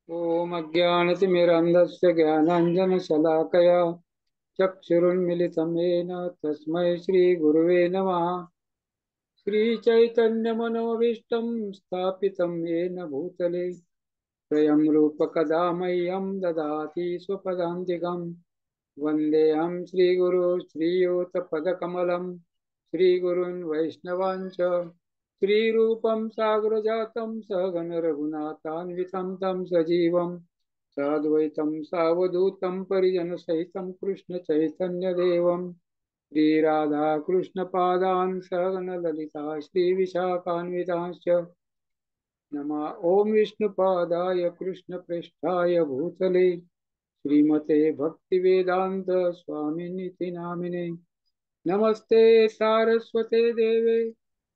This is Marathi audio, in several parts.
ओम अज्ञानतिमिरन्धस्य ज्ञानाञ्जनशलाकया चक्षुरुन्मिलितं येन तस्मै श्रीगुरुवे नमः। श्रीचैतन्यमनोभीष्टं स्थापितं येन भूतले स्वयं रूपकदा मह्यं ददाति स्वपदान्तिकं। वन्देऽहं श्रीगुरो श्रीयुतपदकमलं श्रीगुरून् वैष्णवांच श्रीरूपं साग्रजातं सहगण रघुनाथान्वितं तं सजीवं साद्वैतं सावधूतं परिजनसहितं कृष्णचैतन्यदेवं श्रीराधाकृष्णपादान् सहगण ललिता श्रीविशाखान्वितांश्च नमः। ॐ विष्णुपादाय कृष्णप्रेष्ठाय भूतले श्रीमते भक्तिवेदान्त स्वामिनिति नामिने नमस्ते सारस्वते देवे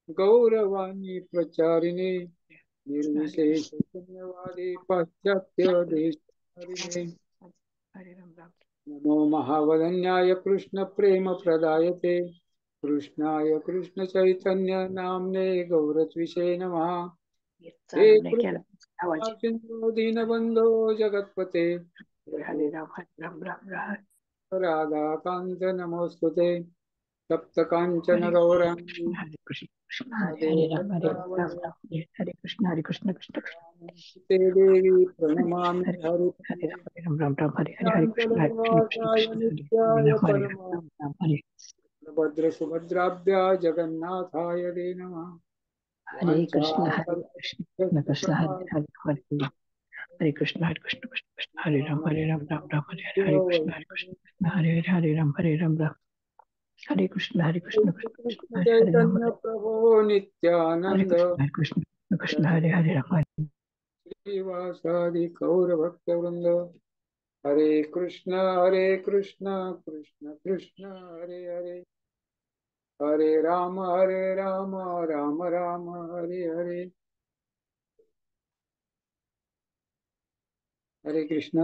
गौरवाणी प्रचारिणे हरे निर्विशेष कृष्ण शून्यवादी पाश्चात्य देशतारिणे हरे राम राम नमो महावदन्याय कृष्ण प्रेम प्रदायते कृष्णाय कृष्ण चैतन्य नामने गौरत्विषे नमः। ये हे चालू नाही केला कृष्ण आवाज सिंधु दीनबंधो जगतपते हरे राम राम राम राधाकांत नमोस्तुते सप्तकांचन हरे गौरांगी कृष्ण राधे हरे राम वृंदावने राम हरे कृष्ण कृष्ण कृष्ण ते देवी प्रणमामि हरे हरिप्रिये राम हरे कृष्ण कृष्ण शांतलेवासाय कृष्ण नित्याय हरे परम राम हरे भद्र सुभद्राभ्या जगन्नाथाय ते नमः। हरे कृष्ण कृष्ण हरे कृष्ण कृष्ण हरे राम हरे कृष्ण हरे राम हरे कृष्ण कृष्ण हरे राम चैतन्य प्रभो नित्यानंद हरे कृष्ण हरे राम श्रीवासादि गौर भक्तवृंद हरे कृष्ण कृष्ण कृष्ण हरे हरे हरे राम राम राम हरे हरे। हरे कृष्ण।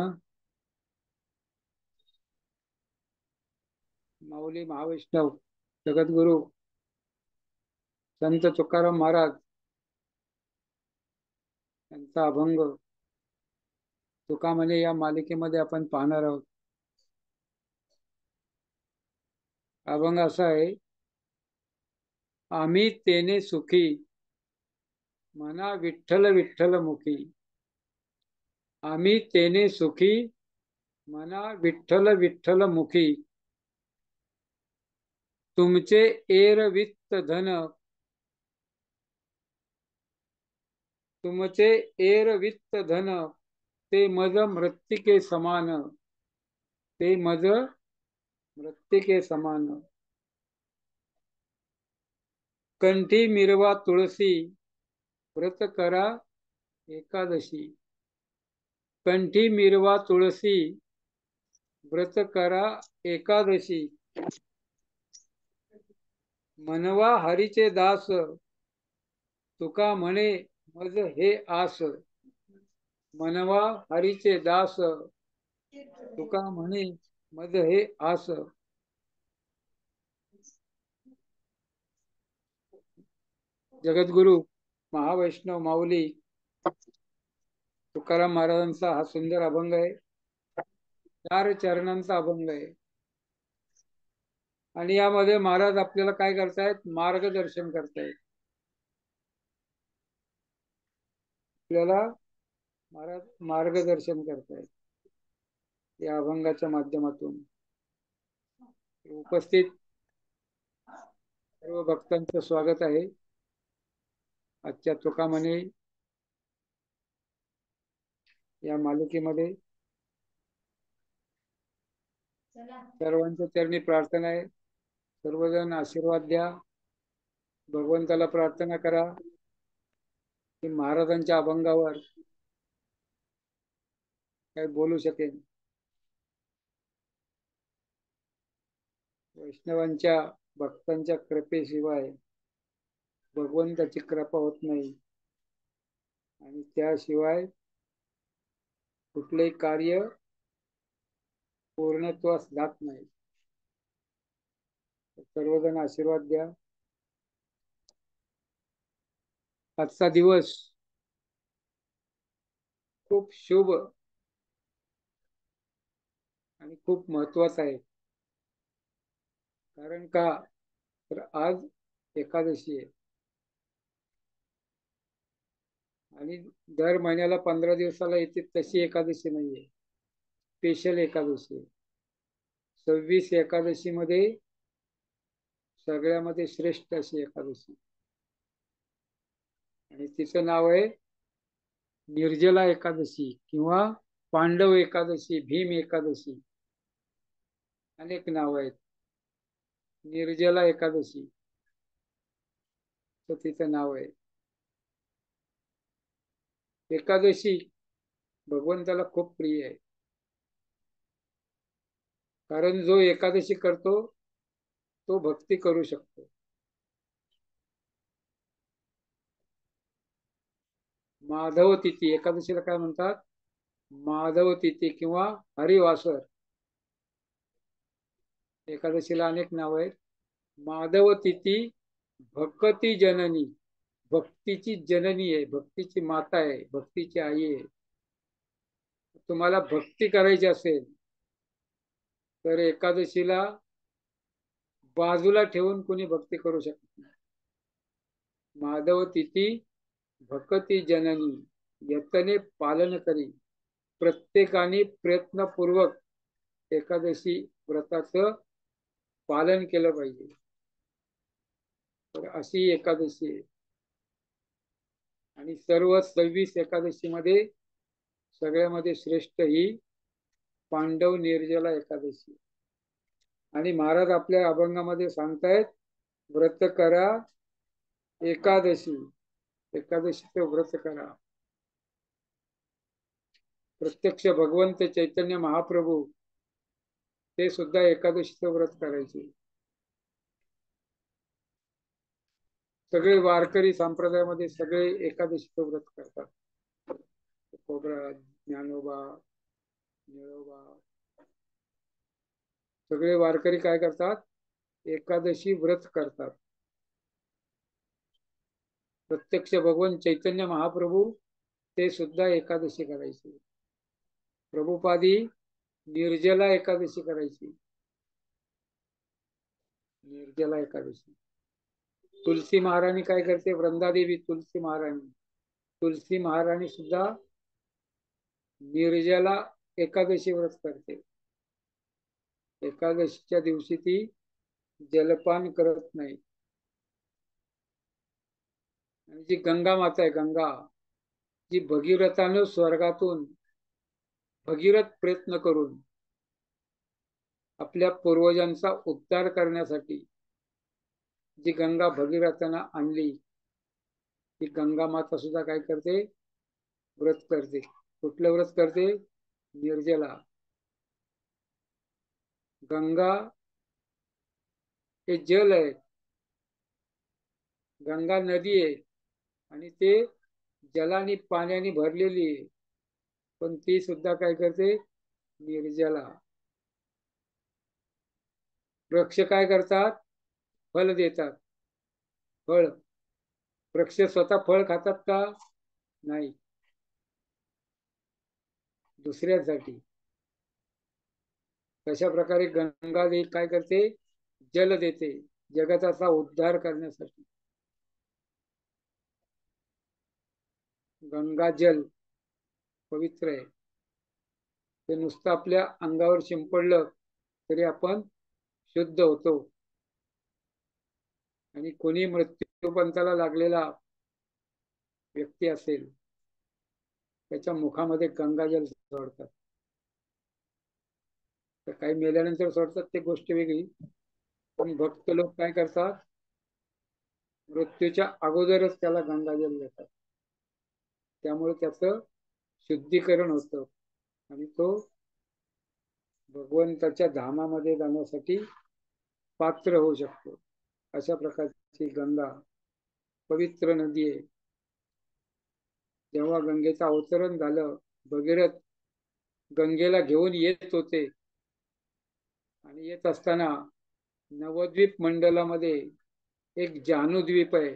माऊली महावैष्णव जगद्गुरु संत तुकाराम महाराज यांचा अभंग तुका म्हणे या मालिकेमध्ये आपण पाहणार आहोत। अभंग असा आहे, आम्ही तेने सुखी मना विठ्ठल विठ्ठल मुखी। आम्ही तेने सुखी मना विठ्ठल विठ्ठल मुखी। तुमचे एरवित्त धन तुमचे एरवित्त धन ते मज मृत्तिके समान। ते मज मृत्तिके समान। कंठी मिरवा तुळसी व्रत करा एकादशी। कंठी मिरवा तुळसी व्रत करा एकादशी। मनवा हरीचे दास तुका म्हणे मज हे आस। मनवा हरीचे दास तुका म्हणे मज हे आस। जगद्गुरु महावैष्णव माऊली तुकाराम महाराजांचा हा सुंदर अभंग आहे। 4 चरणांचा अभंग आहे आणि यामध्ये महाराज आपल्याला काय करतायत, मार्गदर्शन करतायत। आपल्याला महाराज मार्गदर्शन करतायत या अभंगाच्या माध्यमातून। उपस्थित सर्व भक्तांचं स्वागत आहे आजच्या तुका म्हणे या मालिकेमध्ये। सर्वांच्या चरणी प्रार्थना आहे, सर्वजण आशीर्वाद द्या। भगवंताला प्रार्थना करा की महाराजांच्या अभंगावर काय बोलू शकेन। वैष्णवांच्या भक्तांच्या कृपेशिवाय भगवंताची कृपा होत नाही आणि त्याशिवाय कुठलेही कार्य पूर्णत्वास जात नाही। सर्वजण आशीर्वाद द्या। आजचा दिवस खूप शुभ आणि खूप महत्वाचा आहे. कारण का तर आज एकादशी आहे आणि दर महिन्याला 15 दिवसाला येते तशी एकादशी नाहीये. स्पेशल एकादशी आहे. 26 एकादशी मध्ये सगळ्यामध्ये श्रेष्ठ अशी एकादशी आणि तिचं नाव आहे निर्जला एकादशी किंवा पांडव एकादशी, भीम एकादशी, अनेक नाव आहेत. निर्जला एकादशी तर तिचं नाव आहे. एकादशी भगवंताला खूप प्रिय आहे. कारण जो एकादशी करतो तो भक्ती करू शकतो. माधव तिथी एकादशीला काय म्हणतात? माधव तिथी किंवा हरिवासर. एकादशीला अनेक नाव आहेत. माधव तिथी भक्ती जननी, भक्तीची जननी आहे, भक्तीची माता आहे, भक्तीची आई आहे. तुम्हाला भक्ती करायची असेल तर एकादशीला बाजूला ठेवून कोणी भक्ती करू शकत नाही. माधव तिथी भक्ती जननी यतने पालन करी. प्रत्येकाने प्रयत्नपूर्वक एकादशी व्रताचं पालन केलं पाहिजे. तर अशी एकादशी आहे. आणि सर्व 26 एकादशी मध्ये सगळ्यामध्ये श्रेष्ठ ही पांडव निर्जला एकादशी. आणि महाराज आपल्या अभंगामध्ये सांगतायत व्रत करा एकादशी, एकादशीचे व्रत करा. प्रत्यक्ष भगवंत चैतन्य महाप्रभू ते सुद्धा एकादशीचं व्रत करायचे. सगळे वारकरी संप्रदायामध्ये सगळे एकादशीचं व्रत करतात. खोबरा, ज्ञानोबा, निळोबा, सगळे वारकरी काय करतात? एकादशी व्रत करतात. प्रत्यक्ष भगवान चैतन्य महाप्रभू ते सुद्धा एकादशी करायचे. प्रभुपादी निर्जला एकादशी करायची. निर्जला एकादशी. तुलसी महाराणी काय करते? वृंदादेवी तुलसी महाराणी, तुलसी महाराणी सुद्धा निर्जला एकादशी व्रत करते. एकादशीच्या दिवशी ती जलपान करत नाही. आणि जी गंगा माता आहे, गंगा जी भगीरथानं स्वर्गातून भगीरथ प्रयत्न करून आपल्या पूर्वजांचा उद्धार करण्यासाठी जी गंगा भगीरथानं आणली, ती गंगा माता सुद्धा काय करते? व्रत करते. कुठलं व्रत करते? निर्जला. गंगा हे जल आहे, गंगा नदी आहे आणि ते जलाने पाण्याने भरलेली आहे, पण ती सुद्धा काय करते? निर्जला. वृक्ष काय करतात? फल देतात. फळ. वृक्ष स्वतः फळ खातात का? नाही, दुसऱ्यासाठी. तशा प्रकारे गंगा देवी काय करते? जल देते जगताचा उद्धार करण्यासाठी. गंगा जल पवित्र आहे. ते नुसतं आपल्या अंगावर शिंपडलं तरी आपण शुद्ध होतो. आणि कोणी मृत्यूपंथाला लागलेला व्यक्ती असेल त्याच्या मुखामध्ये गंगाजल सोडतात. तर काही मेल्यानंतर सोडतात ते गोष्ट वेगळी, पण भक्त लोक काय करतात? मृत्यूच्या अगोदरच त्याला गंगाजल देतात. त्यामुळे त्याचं शुद्धीकरण होतं आणि तो भगवंताच्या धामामध्ये जाण्यासाठी पात्र होऊ शकतो. अशा प्रकारची गंगा पवित्र नदी आहे. जेव्हा गंगेचं अवतरण झालं, भगीरथ गंगेला घेऊन येत होते आणि येत असताना नवद्वीप मंडलामध्ये एक जानूद्वीप आहे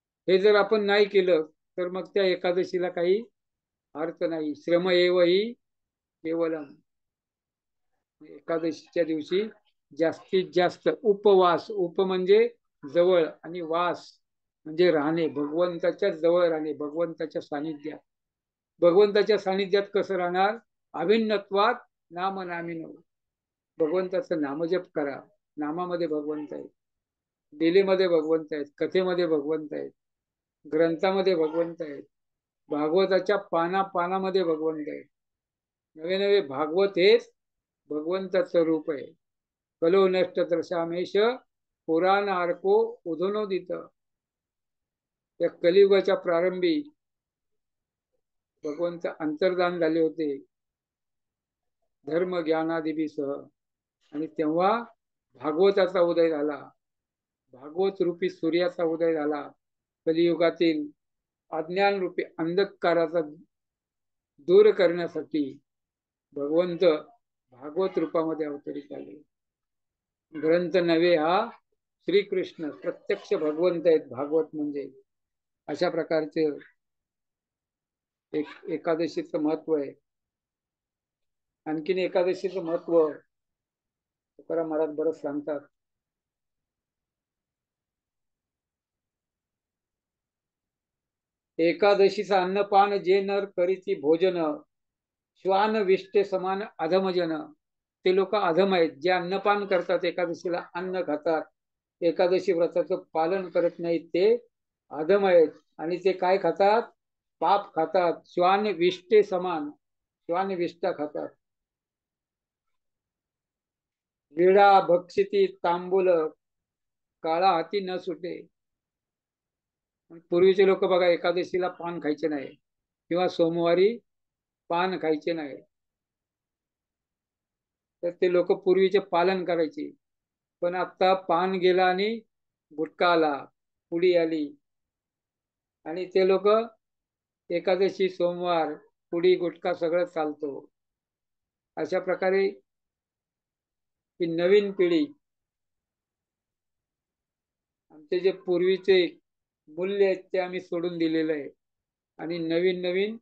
हे जर आपण नाही केलं तर मग त्या एकादशीला काही अर्थ नाही. श्रम एव ही केवलम. एकादशीच्या दिवशी जास्तीत जास्त उपवास, उप म्हणजे जवळ आणि वास म्हणजे राहणे, भगवंताच्या जवळ राहणे, भगवंताच्या सानिध्यात. भगवंताच्या सानिध्यात कसं राहणार? अभिन्नत्वात नाम नामिनो. भगवंताचं नामजप करा. नामामध्ये भगवंत आहेत, लीलेमध्ये भगवंत आहेत, कथेमध्ये भगवंत आहेत, ग्रंथामध्ये भगवंत आहेत, भागवताच्या पानापानामध्ये भगवंत आहेत. नवे नवे भागवत हेच भगवंताचं रूप आहे. कलो नष्ट त्रशामेश पुराण आर्को उधोनोदित. त्या कलियुगाच्या प्रारंभी भगवंत अंतर्धान झाले होते धर्म ज्ञानादिबीसह, आणि तेव्हा भागवताचा उदय झाला. भागवत रूपी सूर्याचा उदय झाला. कलियुगातील अज्ञान रूपी अंधकाराचा दूर करण्यासाठी भगवंत भागवत रूपामध्ये अवतरित आले. ग्रंथ नव्हे हा श्रीकृष्ण प्रत्यक्ष भगवंत आहेत भागवत म्हणजे. अशा प्रकारचे एक एकादशीचं महत्व आहे. आणखीन एकादशीचं महत्व तुकाराम महाराज बरंच सांगतात. एकादशीचा अन्नपान जे नर करीची भोजन, श्वान विष्टे समान अधमजन. ते लोक अधम आहेत जे अन्नपान करतात, एकादशीला अन्न खातात, एकादशी व्रताचं पालन करत नाहीत, ते अधम आहेत. आणि ते काय खातात? पाप खातात. श्वान विष्टे समान, श्वान विष्टा खातात. विडा भक्षिती तांबूल, काळा हाती न सुटे. पूर्वीचे लोक बघा एकादशीला पान खायचे नाही किंवा सोमवारी पान खायचे नाही, तर ते लोक पूर्वीचे पालन करायचे. पण आता पान गेला आणि गुटखा आला, पुडी आली, आणि ते लोक एकादशी सोमवार पुडी गुटखा सगळं चालतो. अशा प्रकारे ही नवीन पिढी, आमचे जे पूर्वीचे मूल्य आहेत ते आम्ही सोडून दिलेलं आहे, आणि नवीन नवीन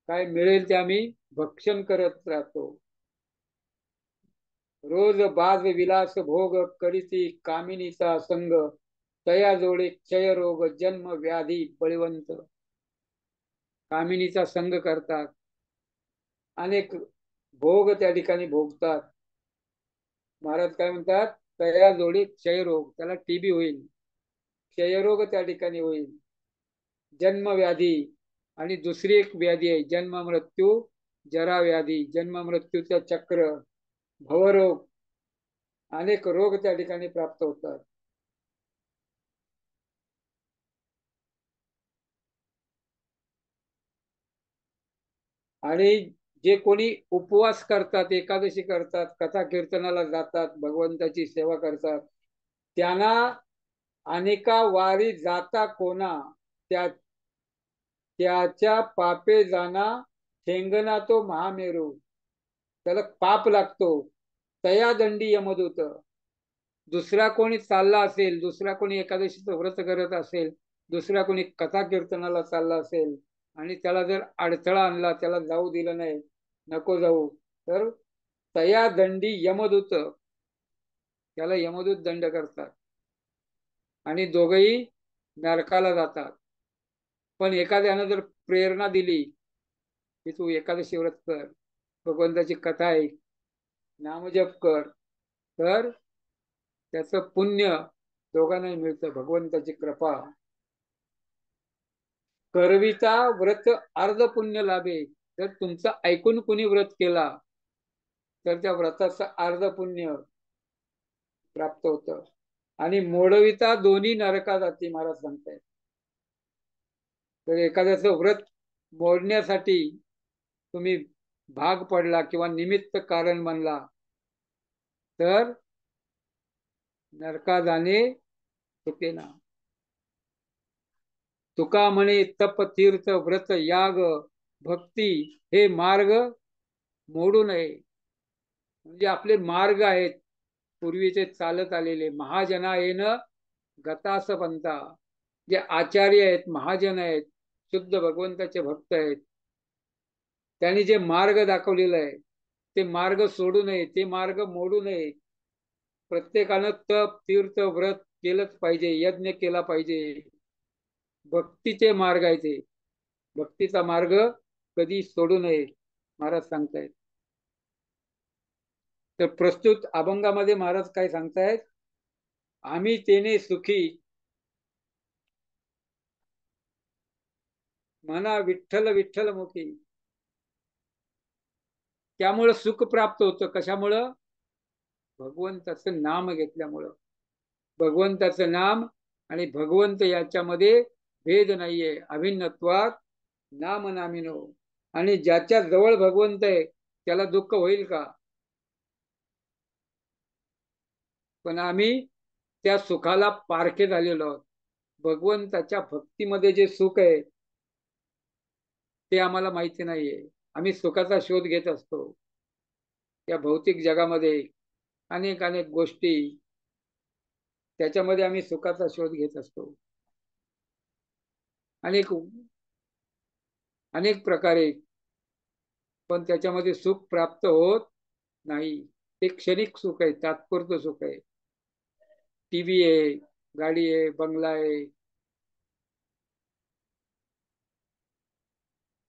काय मिळेल ते आम्ही भक्षण करत राहतो. रोज बाज विलास भोग करीती कामिनीचा संग, तया जोडे क्षय रोग जन्म व्याधी बळवंत. कामिनीचा संग करतात, अनेक भोग त्या ठिकाणी भोगतात. महाराज काय म्हणतात? तया जोडी क्षयरोग, त्याला टीबी होईल, क्षयरोग त्या ठिकाणी होईल, जन्म व्याधी, आणि दुसरी एक व्याधी आहे जन्म मृत्यू जरा व्याधी, जन्म मृत्यूचं चक्र, भवरोग, अनेक रोग त्या ठिकाणी प्राप्त होतात. आणि जे कोणी उपवास करतात, एकादशी करतात, कथा कीर्तनाला जातात, भगवंताची सेवा करतात, त्यांना अनेका वारी जाता कोणा, त्याच्या पापे जाना ठेंगना तो महामेरू. त्याला पाप लागतो, तया दंडी यमदूत. दुसरा कोणी चालला असेल, दुसरा कोणी एकादशीचं व्रत करत असेल, दुसरा कोणी कथा कीर्तनाला चालला असेल, आणि त्याला जर अडथळा आणला, त्याला जाऊ दिलं नाही, नको जाऊ, तर तया दंडी यमदूत, त्याला यमदूत दंड करतात आणि दोघही नरकाला जातात. पण एखाद्यानं जर प्रेरणा दिली की तू एकादशी व्रत कर, भगवंताची कथा ऐक, नामजप कर, तर त्याचं पुण्य दोघांनाही मिळतं, भगवंताची कृपा. करविता व्रत अर्ध पुण्य लाभे. जर तुमचं ऐकून कुणी व्रत केला तर त्या व्रताचं अर्ध पुण्य प्राप्त होतं. आणि मोडविता दोन्ही नरका जाती, महाराज सांगतायत. तर एखाद्याचं व्रत मोडण्यासाठी तुम्ही भाग पडला किंवा निमित्त कारण बनला तर नरका जाणे चुकेना. तुका म्हणे तप तीर्थ व्रत याग भक्ती हे मार्ग मोडू नये. म्हणजे आपले मार्ग आहेत पूर्वीचे चालत आलेले, महाजना येणं गतास पंथा, जे आचार्य आहेत, महाजन आहेत, शुद्ध भगवंताचे भक्त आहेत, त्यांनी जे मार्ग दाखवलेला आहे ते मार्ग सोडू नये, ते मार्ग मोडू नये. प्रत्येकानं तप तीर्थ व्रत केलंच पाहिजे, यज्ञ केला पाहिजे. भक्तीचे मार्ग आहे ते, भक्तीचा मार्ग कधी सोडू नये महाराज सांगतायत. तर प्रस्तुत अभंगामध्ये महाराज काय सांगतायत, आम्ही तेने सुखी म्हणा विठ्ठल विठ्ठल मुखी. त्यामुळं सुख प्राप्त होतं. कशामुळं? भगवंताचं नाम घेतल्यामुळं. भगवंताचं नाम आणि भगवंत याच्यामध्ये भेद नाहीये. अभिन्नत्वात नाम नामिनो. आणि ज्याच्या जवळ भगवंत आहे त्याला दुःख होईल का? पण आम्ही त्या सुखाला पारखे झालेलो आहोत. भगवंताच्या भक्तीमध्ये जे सुख आहे ते आम्हाला माहिती नाहीये. आम्ही सुखाचा शोध घेत असतो या भौतिक जगामध्ये. अनेक अनेक गोष्टी, त्याच्यामध्ये आम्ही सुखाचा शोध घेत असतो. अनेक अनेक प्रकारे, पण त्याच्यामध्ये सुख प्राप्त होत नाही. ते क्षणिक सुख आहे, तात्पुरतं सुख आहे. टीव्ही आहे, गाडी आहे, बंगला आहे,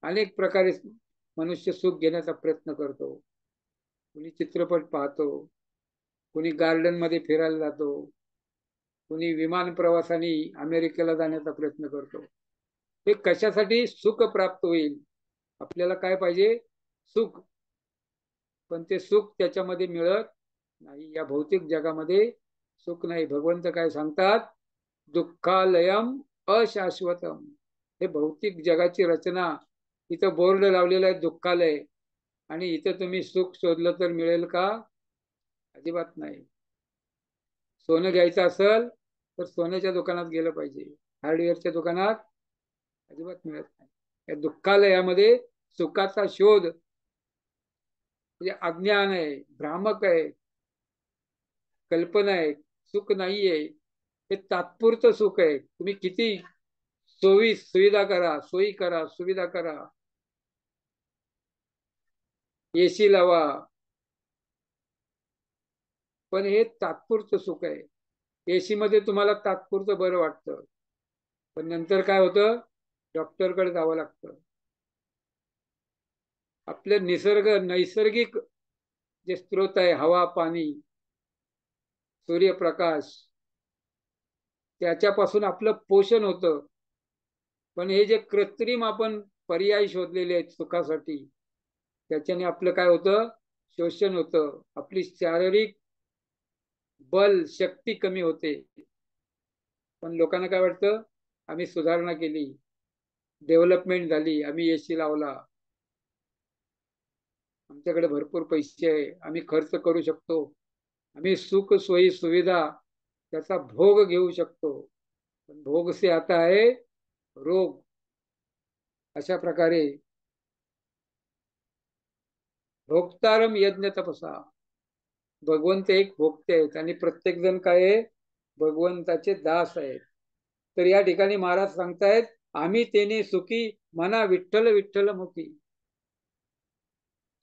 अनेक प्रकारे मनुष्य सुख घेण्याचा प्रयत्न करतो. कुणी चित्रपट पाहतो, कुणी गार्डन मध्ये फिरायला जातो, कुणी विमान प्रवासाने अमेरिकेला जाण्याचा प्रयत्न करतो. हे कशासाठी? सुख प्राप्त होईल. आपल्याला काय पाहिजे? सुख. पण ते सुख त्याच्यामध्ये मिळत नाही. या भौतिक जगामध्ये सुख नाही. भगवंत काय सांगतात? दुःखालयम अशाश्वतम. हे भौतिक जगाची रचना. इथं बोर्ड लावलेला आहे दुःखालय, आणि इथं तुम्ही सुख शोधलं तर मिळेल का? अजिबात नाही. सोनं घ्यायचं असेल तर सोन्याच्या दुकानात गेलं पाहिजे, हार्डवेअरच्या दुकानात अजिबात मिळत नाही. या दुःखालयामध्ये सुखाचा शोध म्हणजे अज्ञान आहे, भ्रामक आहे, कल्पना आहे. सुख नाहीये. हे तात्पुरतं सुख आहे. तुम्ही किती सुविधा करा, सोयी करा, सुविधा करा, एसी लावा, पण हे तात्पुरतं सुख आहे. एसी मध्ये तुम्हाला तात्पुरतं बरं वाटतं, पण नंतर काय होतं? डॉक्टरकडे जावं लागतं. आपले नैसर्गिक जे स्रोत आहे, हवा, पाणी, सूर्यप्रकाश, त्याच्यापासून आपलं पोषण होतं. पण हे जे कृत्रिम आपण पर्याय शोधलेले आहेत सुखासाठी, त्याच्याने आपलं काय होतं? शोषण होतं. आपली शारीरिक बल शक्ती कमी होते. पण लोकांना काय वाटतं? आम्ही सुधारणा केली, डेव्हलपमेंट झाली, आम्ही एसी लावला, आमच्याकडे भरपूर पैसे आहे, आम्ही खर्च करू शकतो, आम्ही सुख सोयी सुविधा त्याचा भोग घेऊ शकतो. पण भोग से आता है रोग. अशा प्रकारे भोक्तारम यज्ञ तपसा. भगवंत एक भोगते आहेत आणि प्रत्येक जण काय आहे? भगवंताचे दास आहेत. तर या ठिकाणी महाराज सांगतायत, आम्ही तेने सुखी म्हणा विठ्ठल विठ्ठल मुखी.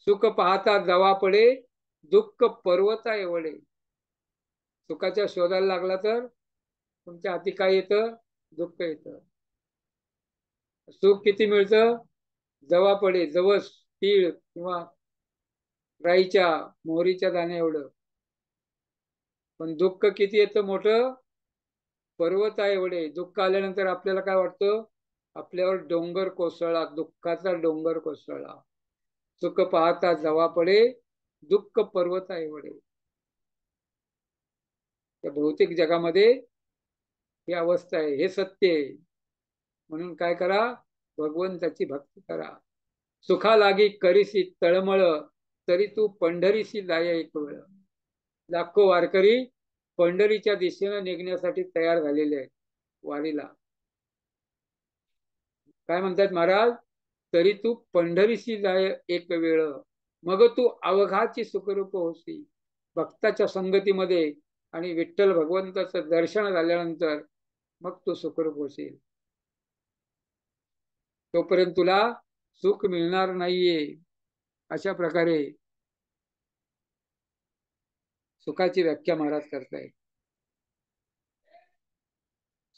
सुख पाहता जवा पडे, दुःख पर्वता एवढे. सुखाच्या शोधाला लागला तर तुमच्या हाती काय येतं? दुःख येतं. सुख किती मिळतं? जवा पडे, जवस, तीळ किंवा राईच्या मोहरीच्या दाण्या एवढं. पण दुःख किती येतं? मोठं पर्वत आहे एवढे. दुःख आल्यानंतर आपल्याला काय वाटतं? आपल्यावर डोंगर कोसळला, दुःखाचा डोंगर कोसळला. सुख पाहता जवा पडे, दुःख पर्वत आहे एवढे. त्या भौतिक जगामध्ये ही अवस्था आहे, हे सत्य आहे. म्हणून काय करा? भगवंताची भक्ती करा. सुखा लागी करीसी तळमळ, तरी तू पंढरीसी जाय एक वेळ. लाखो वारकरी पंढरीच्या दिशेनं निघण्यासाठी तयार झालेले आहेत वारीला. काय म्हणतात महाराज? तरी तू पंढरीशी जाय एक वेळ, मग तू अवघाची सुखरूप होसी. भक्ताच्या संगतीमध्ये आणि विठ्ठल भगवंताचं दर्शन झाल्यानंतर मग तो सुखरूप होशील. तोपर्यंत तुला सुख मिळणार नाहीये. अशा प्रकारे सुखाची व्याख्या महाराज करतायत.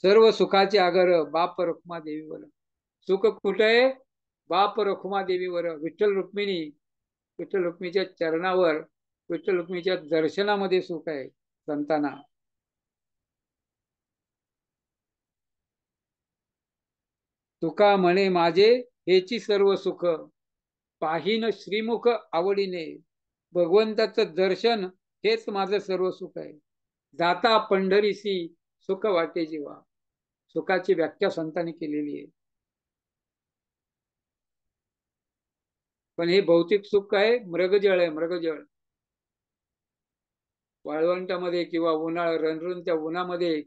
सर्व सुखाचे आगर बाप रुक्मा देवीवर. सुख कुठे आहे? बाप रुक्मा देवीवर. विठ्ठल रुक्मिणी, विठ्ठल रुक्मीच्या चरणावर, विठ्ठल रुक्मीच्या दर्शनामध्ये सुख आहे संतांना. तुका म्हणे माझे हेची सर्व सुख, पाहिन श्रीमुख आवडीने. भगवंताचं दर्शन हेच माझं सर्व सुख आहे. जाता पंढरीसी सुख वाटे जीवा. सुखाची व्याख्या संतांनी केलेली आहे. पण हे भौतिक सुख आहे, मृगजळ आहे. मृगजळ वाळवंटामध्ये किंवा उन्हाळा रणरणत्या उन्हामध्ये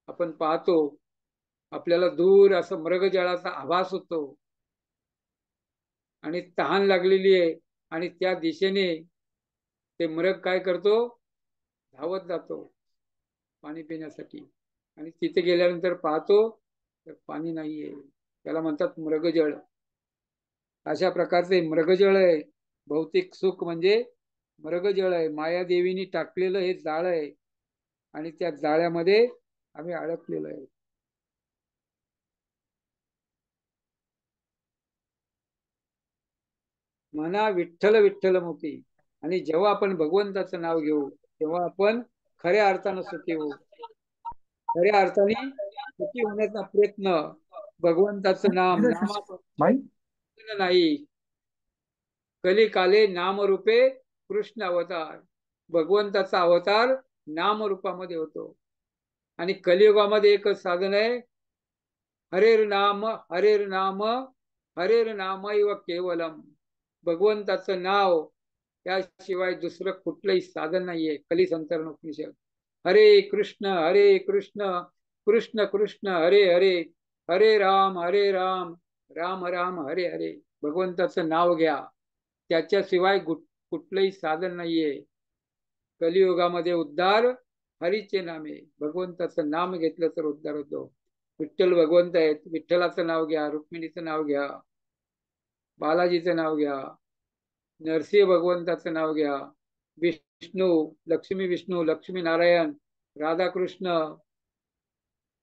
आपण पाहतो, आपल्याला दूर असं मृगजळाचा आभास होतो आणि तहान लागलेली आहे आणि त्या दिशेने ते मृग काय करतो? धावत जातो पाणी पिण्यासाठी. आणि तिथे गेल्यानंतर पाहतो तर पाणी नाहीये. त्याला म्हणतात मृगजळ. अशा प्रकारचे मृगजळ आहे. भौतिक सुख म्हणजे मृगजळ आहे. मायादेवीनी टाकलेलं हे जाळ आहे आणि त्या जाळ्यामध्ये आम्ही अडकलेलो आहे. म्हणा विठ्ठल विठ्ठल मुखी. आणि जेव्हा आपण भगवंताचं नाव घेऊ तेव्हा आपण खऱ्या अर्थानं सुखी होऊ. खऱ्या अर्थाने सुखी होण्याचा प्रयत्न भगवंताचं नाम नामाचं नाही. कलिकाले नामरूपे कृष्ण अवतार. भगवंताचा अवतार नामरूपामध्ये होतो. आणि कलियुगामध्ये एकच साधन आहे, हरेर नाम हरेर नाम हरेर नामैव केवलम. भगवंताचं नाव त्याशिवाय दुसरं कुठलंही साधन नाहीये. कली संतरण उपनिषद. हरे कृष्ण कृष्ण कृष्ण हरे हरे, हरे राम राम राम हरे हरे. भगवंताचं नाव घ्या, त्याच्याशिवाय कुठलंही साधन नाहीये. कलियुगामध्ये उद्धार हरीचे नामे. भगवंताचं नाम घेतलं तर उद्धार होतो. विठ्ठल भगवंत आहेत, विठ्ठलाचं नाव घ्या, रुक्मिणीचं नाव घ्या, बालाजीचं नाव घ्या, नरसिंह भगवंताचं नाव घ्या, विष्णू लक्ष्मी नारायण, राधाकृष्ण,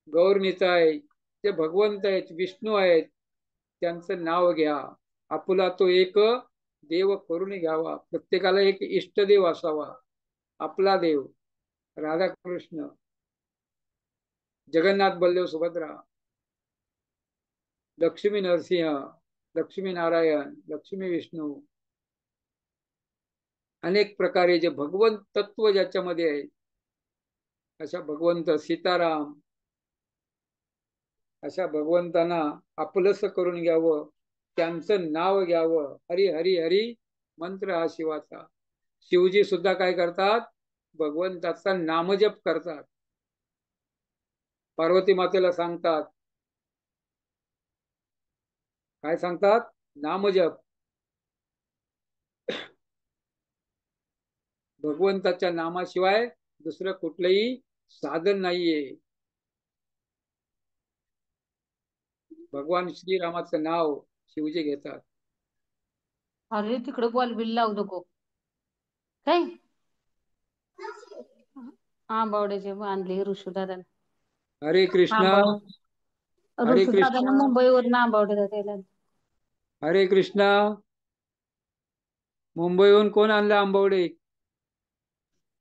गौरनिताई, ते भगवंत आहेत, विष्णू आहेत, त्यांचं नाव घ्या. आपुला तो एक देव करून घ्यावा. प्रत्येकाला एक इष्टदेव असावा. आपला देव राधाकृष्ण, जगन्नाथ बलदेव सुभद्रा, लक्ष्मी नरसिंह, लक्ष्मी नारायण, लक्ष्मी विष्णू, अनेक प्रकारे जे भगवंत तत्व ज्याच्यामध्ये आहे अशा भगवंत सीताराम, अशा भगवंतांना आपलंस करून घ्यावं. त्यांचं नाव घ्यावं. हरी हरी हरी मंत्र हा शिवाचा. शिवजी सुद्धा काय करतात? भगवंताचा नामजप करतात. पार्वती मातेला सांगतात, काय सांगतात? नामजप. भगवंताच्या नामाशिवाय दुसरं कुठलंही साधन नाहीये. भगवान श्रीरामाचं नाव शिवजी घेतात. अरे तिकडे बॉल बिल लावू नको काय. आंबावड्याचे बांधले ऋषुदादा. हरे कृष्ण हरे ऋषुदादाने कृष्ण मुंबईवरून आंबावड्याला त्याला. हरे कृष्ण. मुंबईहून कोण आणलं आंबवडे?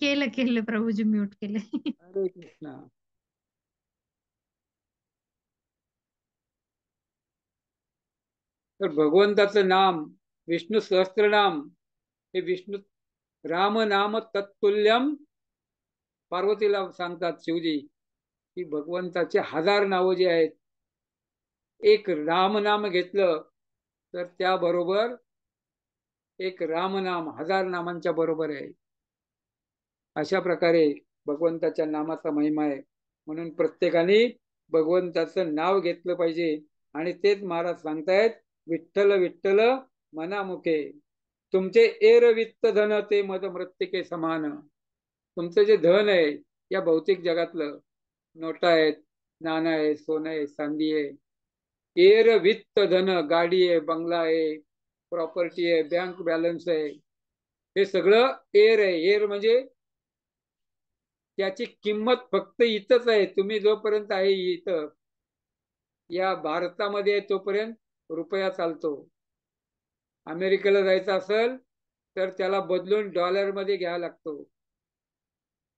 केलं प्रभूजी, म्यूट केले. हरे कृष्ण. तर भगवंताचं नाम, विष्णू सहस्त्रनाम, हे विष्णू राम नाम तत्तुल्यम. पार्वतीला सांगतात शिवजी की भगवंताचे 1000 नावं जे आहेत, एक रामनाम घेतलं तर त्याबरोबर एक रामनाम 1000 नामांच्या बरोबर आहे. अशा प्रकारे भगवंताच्या नामाचा महिमा आहे. म्हणून प्रत्येकाने भगवंताचं नाव घेतलं पाहिजे. आणि तेच महाराज सांगतायत, विठ्ठल विठ्ठल मनामुखे. तुमचे एर वित्त धन ते मद मृत्तिके समान. तुमचं जे धन आहे या भौतिक जगातलं, नोटा आहेत, नाणं आहे, सोनं आहे, चांदी आहे. एर वित्त धन, गाडी आहे, बंगला आहे, प्रॉपर्टी आहे, बँक बॅलन्स आहे, हे सगळं एर आहे. एर म्हणजे त्याची किंमत फक्त इथंच आहे. तुम्ही जोपर्यंत आहे इथं या भारतामध्ये तोपर्यंत रुपया चालतो. अमेरिकेला जायचं असेल तर त्याला बदलून डॉलरमध्ये घ्यावा लागतो.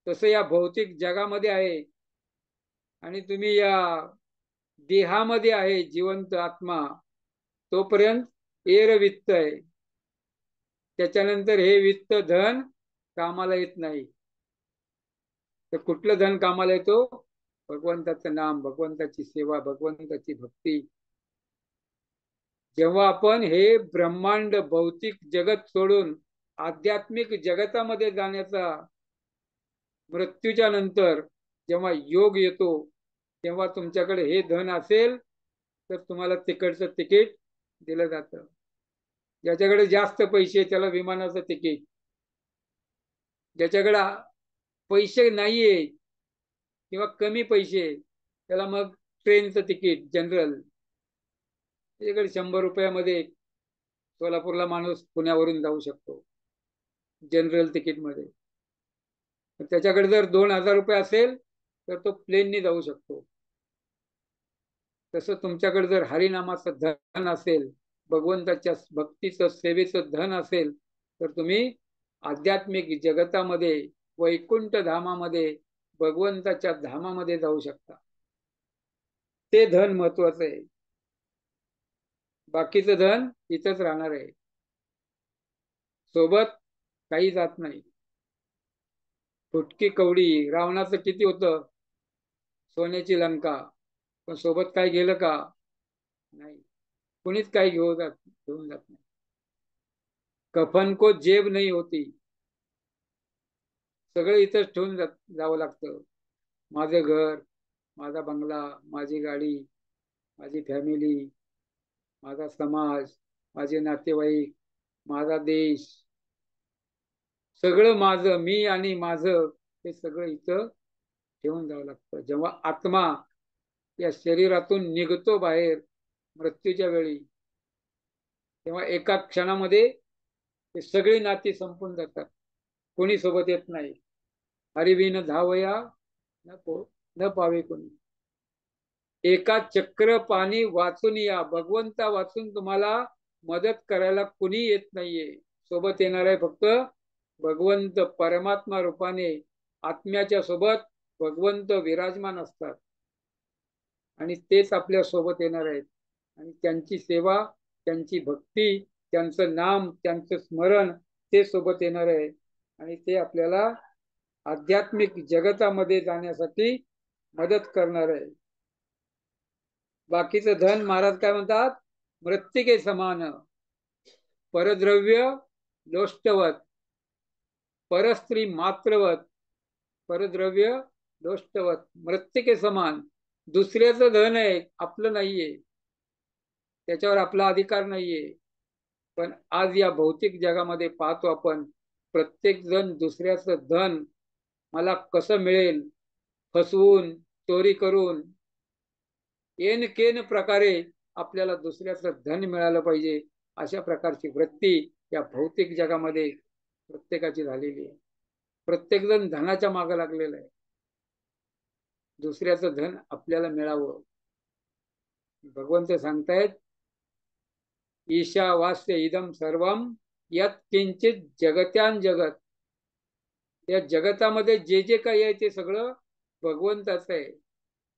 तसं या भौतिक जगामध्ये आहे. आणि तुम्ही या देहामध्ये आहे जिवंत आत्मा, तोपर्यंत एर वित्त आहे. त्याच्यानंतर हे वित्त धन कामाला येत नाही. तर कुठलं धन कामाला येतो? भगवंताचं नाम, भगवंताची सेवा, भगवंताची भक्ती. जेव्हा आपण हे ब्रह्मांड भौतिक जगत सोडून आध्यात्मिक जगतामध्ये जाण्याचा मृत्यूच्या नंतर जेव्हा योग येतो, तेव्हा तुमच्याकडे हे धन असेल तर तुम्हाला तिकडचं तिकीट दिलं जातं. ज्याच्याकडे जास्त पैसे त्याला विमानाचं तिकीट, ज्याच्याकडे पैसे नाहीये किंवा कमी पैसे त्याला मग ट्रेनचं तिकीट जनरल. त्याच्याकडे 100 रुपयामध्ये सोलापूरला माणूस पुण्यावरून जाऊ शकतो जनरल तिकीटमध्ये. त्याच्याकडे जर 2,000 रुपये असेल तर तो प्लेनने जाऊ शकतो. तसं तुमच्याकडे जर हरिनामाचं धन असेल, भगवंताच्या भक्तीचं सेवेचं धन असेल तर तुम्ही आध्यात्मिक जगतामध्ये वैकुंठ धामामध्ये भगवंताच्या धामामध्ये जाऊ शकता. ते धन महत्वाचं आहे. बाकीचं धन इथंच राहणार आहे, सोबत काही जात नाही. फुटकी कवडी रावणाचं किती होतं? सोन्याची लंका. पण सोबत काय गेलं का? नाही, कुणीच काही घेऊन जात नाही. कफन को जेब नाही होती. सगळं इथंच ठेवून जावं लागतं. माझं घर, माझा बंगला, माझी गाडी, माझी फॅमिली, माझा समाज, माझे नातेवाईक, माझा देश, सगळं माझं, मी आणि माझं, हे सगळं इथं ठेवून जावं लागतं. जेव्हा आत्मा या शरीरातून निघतो बाहेर मृत्यूच्या वेळी, तेव्हा एका क्षणामध्ये ते सगळी नाती संपून जातात. कोणी सोबत येत नाही. हरिविन धावया न पावे कोणी. एका चक्र पाणी वाचून या. भगवंता वाचून तुम्हाला मदत करायला कुणी येत नाहीये. सोबत येणार आहे फक्त भगवंत परमात्मा रूपाने. आत्म्याच्या सोबत भगवंत विराजमान असतात आणि तेच आपल्या सोबत येणार आहेत. आणि त्यांची सेवा, त्यांची भक्ती, त्यांचं नाम, त्यांचं स्मरण, ते सोबत येणार आहे. आणि ते आपल्याला आध्यात्मिक जगतामध्ये जाण्यासाठी मदत करणार आहे. बाकीचं धन महाराज काय म्हणतात? मृत्तिके समान, परद्रव्य लोष्टवत, परस्त्री मात्रवत, परद्रव्य लोष्टवत. मृत्तिके समान. दुसऱ्याचं धन आहे, आपलं नाहीये, त्याच्यावर आपला अधिकार नाहीये. पण आज या भौतिक जगामध्ये पाहतो आपण, प्रत्येक जण दुसऱ्याचं धन मला कसं मिळेल, फसवून, चोरी करून, येन केन प्रकारे आपल्याला दुसऱ्याचं धन मिळालं पाहिजे, अशा प्रकारची वृत्ती या भौतिक जगामध्ये प्रत्येकाची झालेली आहे. प्रत्येक जण धनाच्या मागे लागलेला आहे. दुसऱ्याचं धन आपल्याला मिळावं. भगवंत सांगतायत, ईशावास्य इदम सर्वम यत् किंचित जगत्यान जगत. या जगतामध्ये जे जे काही आहे ते सगळं भगवंताचं आहे.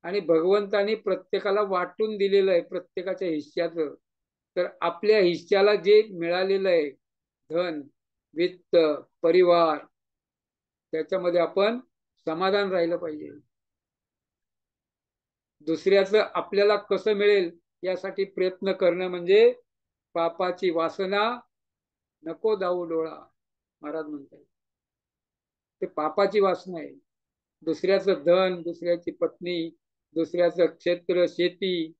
आणि भगवंतानी प्रत्येकाला वाटून दिलेलं आहे प्रत्येकाच्या हिश्श्याचं. तर आपल्या हिश्श्याला जे मिळालेलं आहे धन, वित्त, परिवार, त्याच्यामध्ये आपण समाधान राहिलं पाहिजे. दुसऱ्याचं आपल्याला कसं मिळेल यासाठी प्रयत्न करणं म्हणजे पापाची वासना नको दाऊ डोळा, महाराज म्हणतात. ते पापाची वासना आहे. दुसऱ्याचं धन, दुसऱ्याची पत्नी, दुसऱ्याचं क्षेत्र, शेती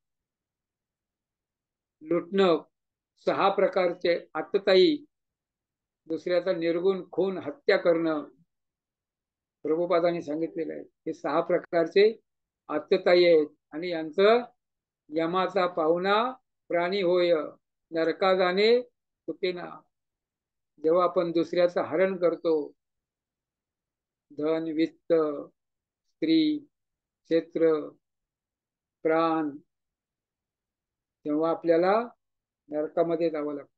लुटणं, 6 प्रकारचे आतताई, दुसऱ्याचा निर्गुण खून, हत्या करणं, प्रभुपादांनी सांगितलेलं आहे. हे 6 प्रकारचे आतताई आहेत आणि यांचं यमाचा पाहुणा प्राणी होय, नरका जाणे चुकेना. जेव्हा आपण दुसऱ्याचं हरण करतो, धन, वित्त, स्त्री, क्षेत्र, प्राण, तेव्हा आपल्याला नरकामध्ये जावं लागतं.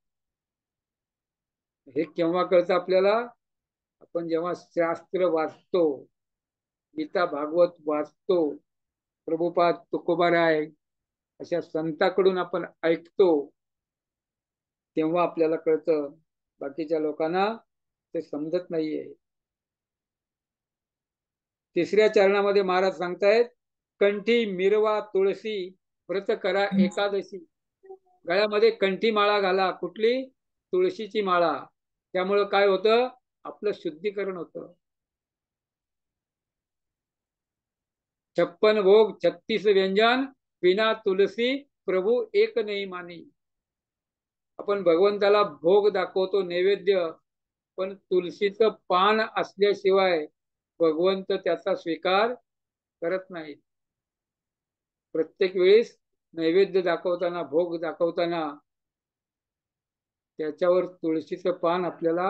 हे केव्हा कळतं आपल्याला? आपण जेव्हा शास्त्र वाचतो, गीता भागवत वाचतो, प्रभुपाद तुकोबाराय अशा संतांकडून आपण ऐकतो, तेव्हा आपल्याला कळतं. बाकीच्या लोकांना ते समजत नाहीये. तिसऱ्या चरणामध्ये महाराज सांगतायत, कंठी मिरवा तुळशी, व्रत करा एकादशी. गळ्यामध्ये कंठी माळा घाला. कुठली? तुळशीची माळा. त्यामुळं काय होतं? आपलं शुद्धीकरण होतं. 56 भोग 36 व्यंजन, बिना तुलसी प्रभू एक नाही मानी. आपण भगवंताला भोग दाखवतो, नैवेद्य, पण तुलसीचं पान असल्याशिवाय भगवंत त्याचा स्वीकार करत नाही. प्रत्येक वेळेस नैवेद्य दाखवताना, भोग दाखवताना त्याच्यावर तुळशीचं पान आपल्याला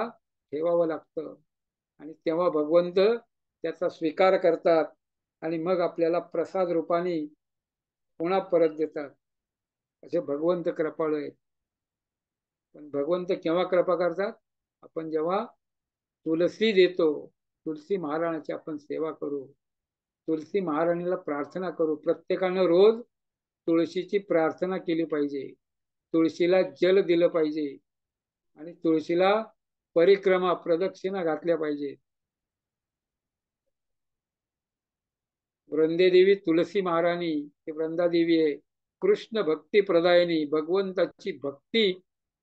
ठेवावं लागतं आणि तेव्हा भगवंत त्याचा स्वीकार करतात आणि मग आपल्याला प्रसाद रूपाने पुन्हा परत देतात. असे भगवंत कृपाळू आहेत. पण भगवंत केव्हा कृपा करतात? आपण जेव्हा तुलसी देतो, तुलसी महाराणाची आपण सेवा करू, तुलसी महाराणीला प्रार्थना करू. प्रत्येकानं रोज तुळशीची प्रार्थना केली पाहिजे, तुळशीला जल दिलं पाहिजे आणि तुळशीला परिक्रमा, प्रदक्षिणा घातल्या पाहिजे. वृंदेदेवी तुलसी महाराणी ही वृंदादेवी आहे. कृष्ण भक्ती प्रदायिनी, भगवंताची भक्ती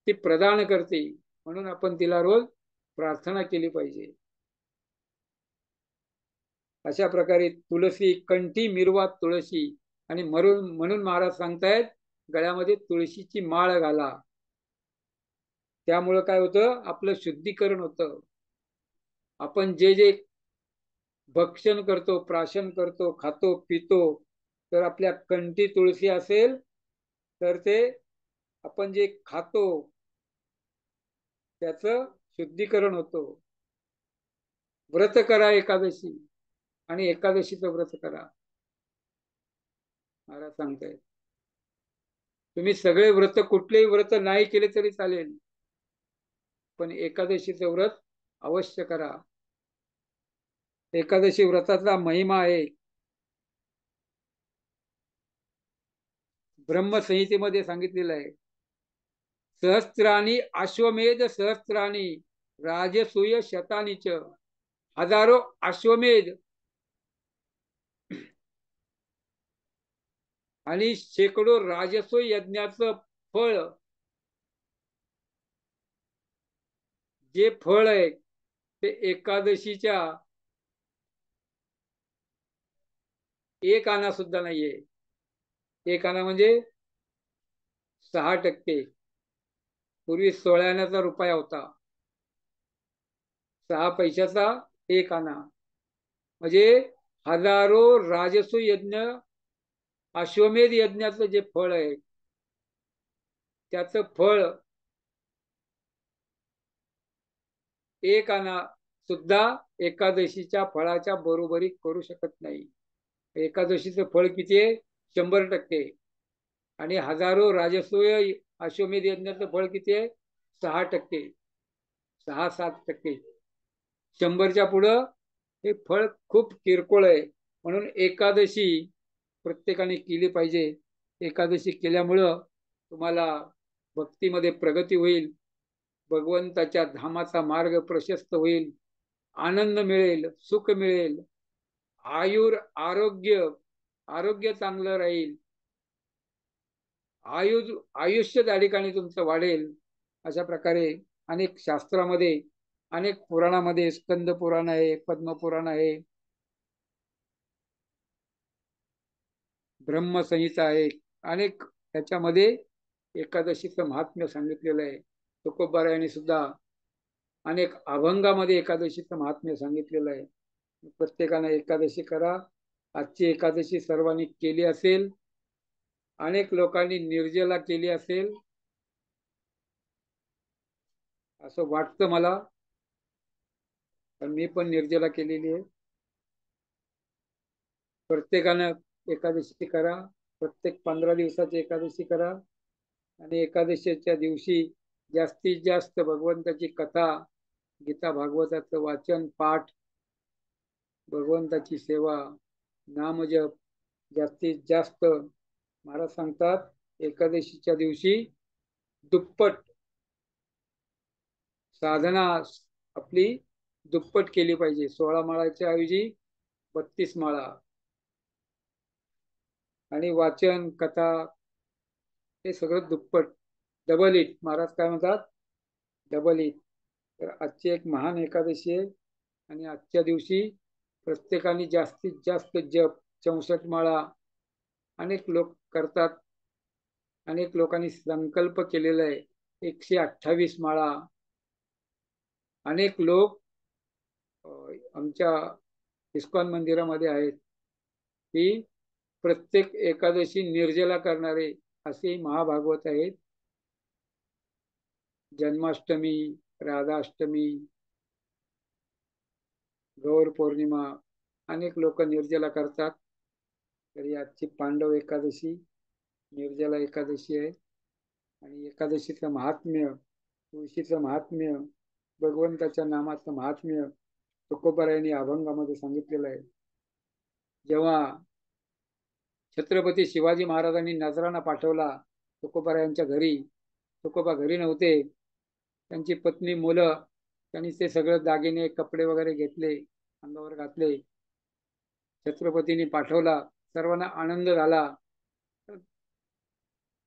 ती प्रदान करते, म्हणून आपण तिला रोज प्रार्थना केली पाहिजे. अशा प्रकारे तुळसी, कंठी मिरवा तुळशी, आणि म्हणून महाराज सांगतायत, गळ्यामध्ये तुळशीची माळ घाला. त्यामुळं काय होतं? आपलं शुद्धीकरण होतं. आपण जे जे भक्षण करतो, प्राशन करतो, खातो, पितो, तर आपल्या कंठी तुळशी असेल तर ते आपण जे खातो त्याचं शुद्धीकरण होतं. व्रत करा एकादशी, आणि एकादशीचं व्रत करा. महाराज सांगतायत, तुम्ही सगळे व्रत, कुठलेही व्रत नाही केले तरी चालेल, पण एकादशीचं व्रत अवश्य करा. एकादशी व्रताचा महिमा आहे. ब्रह्मसंहितेमध्ये सांगितलेलं आहे, सहस्त्राणी अश्वमेध सहस्त्राणी राजसूय शतानीच. हजारो अश्वमेध आणि शेकडो राजसूय यज्ञाचं फळ, जे फळ आहे ते एकादशीच्या एक आना सुद्धा नाहीये. एक आना म्हणजे 6%. पूर्वी 16 आण्याचा रुपया होता, 6 पैशाचा एक आना. म्हणजे हजारो राजसूय यज्ञ, अश्वमेध यज्ञाचं जे फळ आहे त्याचं फळ एक आना सुद्धा एकादशीच्या फळाच्या बरोबरी करू शकत नाही. एकादशीचं फळ किती आहे? 100%. आणि हजारो राजसूय अश्वमेध यज्ञाचं फळ किती आहे? 6%, 6-7%. 100च्या पुढं हे फळ खूप किरकोळ आहे. म्हणून एकादशी प्रत्येकाने केली पाहिजे. एकादशी केल्यामुळं तुम्हाला भक्तीमध्ये प्रगती होईल, भगवंताच्या धामाचा मार्ग प्रशस्त होईल, आनंद मिळेल, सुख मिळेल, आरोग्य चांगलं राहील, आयुष्य त्या ठिकाणी तुमचं वाढेल. अशा प्रकारे अनेक शास्त्रामध्ये, अनेक पुराणामध्ये, स्कंद पुराण आहे, पद्मपुराण आहे, ब्रह्मसंहिता आहे, अनेक त्याच्यामध्ये एकादशीचं महात्म्य सांगितलेलं आहे. तुकोबारायांनी सुद्धा अनेक अभंगामध्ये एकादशीचं महात्म्य सांगितलेलं आहे. प्रत्येकाने एकादशी करा, आजची एकादशी सर्वांनी केली असेल. अनेक लोकांनी निर्जला केली असेल असं वाटतं मला, पण मी पण निर्जला केलेली आहे. प्रत्येकानं एकादशी करा, प्रत्येक 15 दिवसाची एकादशी करा आणि एकादशीच्या दिवशी जास्तीत जास्त भगवंताची कथा, गीता भागवताचं वाचन पाठ, भगवंताची सेवा, नामजप जास्तीत जास्त. महाराज सांगतात एकादशीच्या दिवशी दुप्पट साधना आपली दुप्पट केली पाहिजे. 16 माळाच्या ऐवजी 32 माळा आणि वाचन कथा हे सगळं दुप्पट, डबल इट. महाराज काय म्हणतात? Double it. तर आजची एक महान एकादशी आहे आणि आजच्या दिवशी प्रत्येकाने जास्तीत जास्त जप, 64 माळा अनेक लोक करतात. अनेक लोकांनी संकल्प केलेला आहे 128 माळा. अनेक लोक आमच्या इस्कॉन मंदिरामध्ये आहेत की प्रत्येक एकादशी निर्जला करणारे असे महाभागवत आहेत. जन्माष्टमी, राधाष्टमी, गौर पौर्णिमा अनेक लोक निर्जला करतात. तरी आजची पांडव एकादशी निर्जला एकादशी आहे. आणि एकादशीचं महात्म्य, तुळशीचं महात्म्य, भगवंताच्या नामाचं महात्म्य तुकोबारायांनी अभंगामध्ये सांगितलेलं आहे. जेव्हा छत्रपती शिवाजी महाराजांनी नजराणा पाठवला तुकोबारायांच्या घरी, तुकोबा घरी नव्हते, त्यांची पत्नी, मुलं, त्यांनी ते सगळं दागिने कपडे वगैरे घेतले, अंगावर घातले, छत्रपतींनी पाठवला. सर्वांना आनंद झाला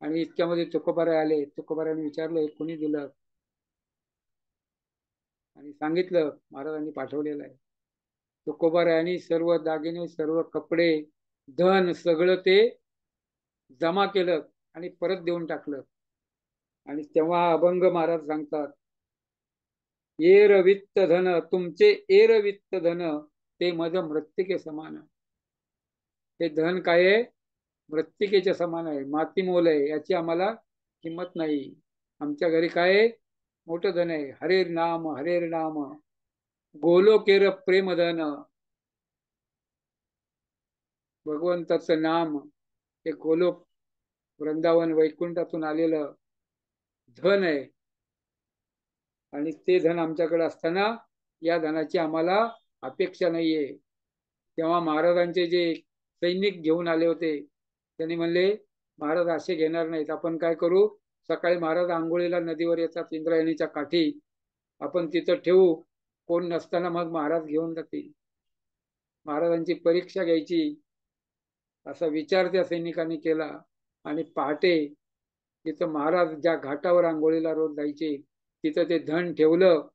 आणि इतक्यामध्ये तुकोबाराय आले. तुकोबारायांनी विचारलं हे कोणी दिलं, आणि सांगितलं महाराजांनी पाठवलेलं आहे. तुकोबारायांनी सर्व दागिने, सर्व कपडे, धन सगळं ते जमा केलं आणि परत देऊन टाकलं. आणि तेव्हा अभंग महाराज सांगतात, एर वित्त धन तुमचे, एर वित्त धन ते मज मृत्तिके समान. हे धन काय आहे? मृत्तिकेच्या समान आहे, माती मोल आहे, याची आम्हाला किंमत नाही. आमच्या घरी काय आहे? मोठं धन आहे. हरेर नाम, हरेर नाम, गोलोकेर प्रेम धन. भगवंताचं नाम हे गोलोक, वृंदावन, वैकुंठातून आलेलं धन आहे. आणि ते धन आमच्याकडे असताना या धनाची आम्हाला अपेक्षा नाहीये. तेव्हा महाराजांचे जे सैनिक घेऊन आले होते त्यांनी म्हणले महाराज असे घेणार नाहीत, आपण काय करू, सकाळी महाराज आंघोळीला नदीवर येतात इंद्रायणीच्या काठी, आपण तिथं ठेवू, कोण नसताना मग महाराज घेऊन जातील. महाराजांची परीक्षा घ्यायची असा विचार त्या सैनिकांनी केला. आणि पहाटे तिथं महाराज ज्या घाटावर आंघोळीला रोज जायचे तिथं ते धन ठेवलं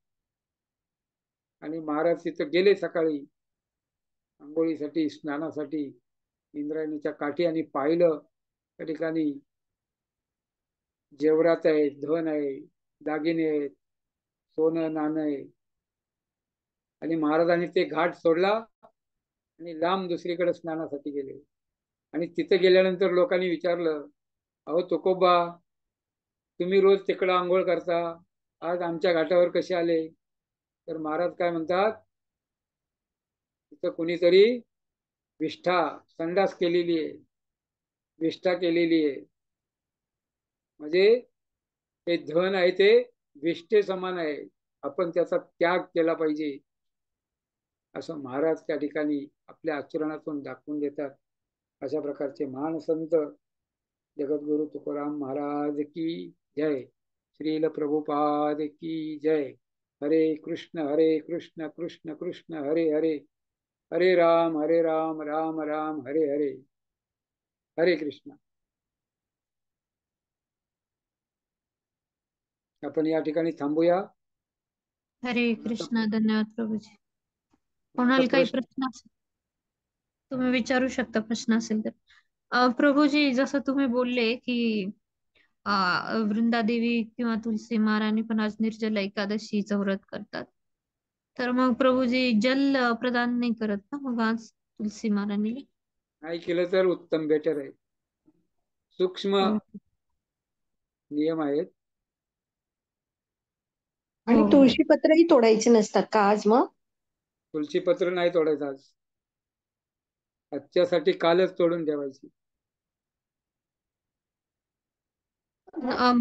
आणि महाराज तिथं गेले सकाळी आंघोळीसाठी, स्नानासाठी इंद्रायणीच्या काठी, आणि पाहिलं त्या ठिकाणी जेवरात आहे, धन आहे, दागिने आहेत, सोनं नाणं आहे. आणि महाराजांनी ते घाट सोडला आणि लांब दुसरीकडे स्नानासाठी गेले. आणि तिथे गेल्यानंतर लोकांनी विचारलं, अहो तुकोबा, तुम्ही रोज तिकडं आंघोळ करता, आज आमच्या घाटावर कसे आले? तर महाराज काय म्हणतात, तिथं कुणीतरी विष्ठा, संडास केलेली आहे, विष्ठा केलेली आहे. म्हणजे हे धन आहे ते विष्ठे समान आहे, आपण त्याचा त्याग केला पाहिजे असं महाराज त्या ठिकाणी आपल्या आचरणातून दाखवून देतात. अशा प्रकारचे महान संत जगद्गुरु तुकाराम महाराज की जय. श्रील प्रभुपाद की जय. हरे कृष्ण कृष्ण कृष्ण हरे हरे, हरे राम राम राम हरे हरे. हरे कृष्ण. आपण या ठिकाणी थांबूया. हरे कृष्ण. धन्यवाद प्रभूजी. कोणाला काही प्रश्न असेल तुम्ही विचारू शकता, प्रश्न असेल तर. प्रभूजी, जसं तुम्ही बोलले की वृंदादेवी किंवा तुलसी महाराणी पण आज निर्जला एकादशीचं व्रत करतात, तर मग प्रभूजी जल प्रदान नाही करत ना मग आज तुलसी महाराणी? नाही केलं तर उत्तम, बेटर आहे. सूक्ष्म हो नियम आहेत. आणि हो हो तुळशी पत्रही तोडायचे नसतात का आज मग? तुळशी पत्र नाही तोडायचं आज. आजच्यासाठी कालच तोडून ठेवायची.